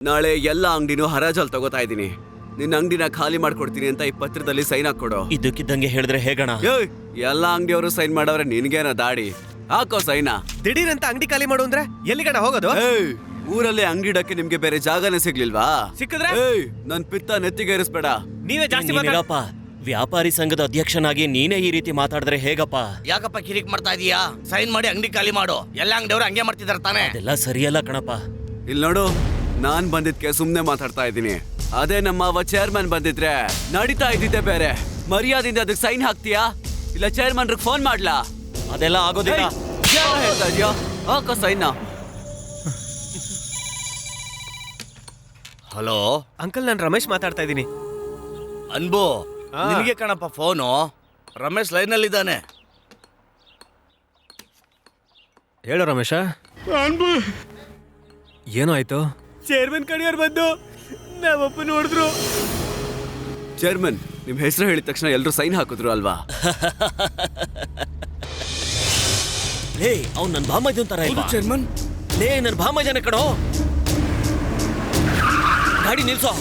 ನಾಳೆ ಎಲ್ಲ ಅಂಗಡಿನೂ ಹರಾಜಲ್ಲಿ ತಗೋತಾ ಇದೀನಿ. ನಿನ್ನ ಅಂಗಡಿನ ಖಾಲಿ ಮಾಡ್ಕೊಡ್ತೀನಿ ಅಂತ ಈ ಪತ್ರದಲ್ಲಿ ಸೈನ್ ಹಾಕೊಡು. ಇದಕ್ಕಿದ್ದಂಗೆ ಹೇಳಿದ್ರೆ ಹೇಗಣ? ಎಲ್ಲ ಅಂಗಡಿಯವರು ಸೈನ್ ಮಾಡವ್ರೆ, ನಿನ್ಗೇನ ದಾಡಿ? ಹಾಕೋ ಸೈನಾ. ದಿಢೀರ್ ಅಂತ ಅಂಗಡಿ ಖಾಲಿ ಮಾಡು ಅಂದ್ರೆ ಎಲ್ಲಿಗಣ ಹೋಗೋದು? ಊರಲ್ಲಿ ಅಂಗಡಿ ಇಡಕ್ಕೆ ನಿಮ್ಗೆ ಬೇರೆ ಜಾಗನೇ ಸಿಗ್ಲಿಲ್ವಾ? ಸಿಕ್ಕಿದ್ರೆ ನನ್ ಪಿತ್ತ ನೆತ್ತಿಗೆ ಇರಿಸ್ಬೇಡ. ನೀವೇ ಜಾಸ್ತಿ ನೀನಪ್ಪ ವ್ಯಾಪಾರಿ ಸಂಘದ ಅಧ್ಯಕ್ಷನಾಗಿ ನೀನೇ ಈ ರೀತಿ ಮಾತಾಡಿದ್ರೆ ಹೇಗಪ್ಪ? ಯಾಕಪ್ಪ ಕಿರಿಕ್ ಮಾಡ್ತಾ ಇದೀಯಾ? ಸೈನ್ ಮಾಡಿ ಅಂಗಡಿ ಖಾಲಿ ಮಾಡು. ಎಲ್ಲ ಅಂಗಡಿಯವರು ಹಂಗೆ ಮಾಡ್ತಿದಾರೆ ತಾನೆ. ಅದೆಲ್ಲ ಸರಿಯಲ್ಲ ಕಣಪ್ಪ. ಇಲ್ಲಿ ನೋಡು, ನಾನ್ ಬಂದಿದ್ಕೆ ಸುಮ್ನೆ ಮಾತಾಡ್ತಾ ಇದ್ದೀನಿ. ಅದೇ ನಮ್ಮ ಚೇರ್ಮನ್ ಬಂದಿದ್ರೆ ನಡೀತಾ ಇದ್ದಿದ್ದೆ ಬೇರೆ. ಮರ್ಯಾದಿಂದ ಅದಕ್ಕೆ ಸೈನ್ ಹಾಕ್ತೀಯಾ ಇಲ್ಲ ಚೇರ್ಮನ್ ಫೋನ್ ಮಾಡ್ಲಾ? ಅದೆಲ್ಲ ಆಗೋದಿಲ್ಲ. ಹೇಳ್ತಾ ಇದೀಯೋ? ಹಾಕೋ ಸೈನ್. ಹಲೋ ಅಂಕಲ್, ನಾನು ರಮೇಶ್ ಮಾತಾಡ್ತಾ ಇದ್ದೀನಿ. ಅನ್ಬು, ನಿನಗೆ ಕಣಪ್ಪ ಫೋನು. ರಮೇಶ್ ಲೈನ್ ಅಲ್ಲಿ ಇದ್ದಾನೆ. ಹೇಳು ರಮೇಶ. ಏನೋ ಆಯ್ತು? ಚೇರ್ಮನ್ ಕಡೆಯವ್ರು ಬಂದು ನಾವಪ್ಪ ನೋಡಿದ್ರು. ಚೇರ್ಮನ್ ನಿಮ್ ಹೆಸರು ಹೇಳಿದ ತಕ್ಷಣ ಎಲ್ರು ಸೈನ್ ಹಾಕಿದ್ರು ಅಲ್ವಾ? ಲೇ, ಅವ್ನು ನನ್ ಭಾಮೈದನ್ ತರ ಇಲ್ವಾ? ಚೇರ್ಮನ್ ಲೇ, ನನ್ ಭಾಮೈದನ ಕಣೋ. ಗಾಡಿ ನಿಲ್ಸೋ.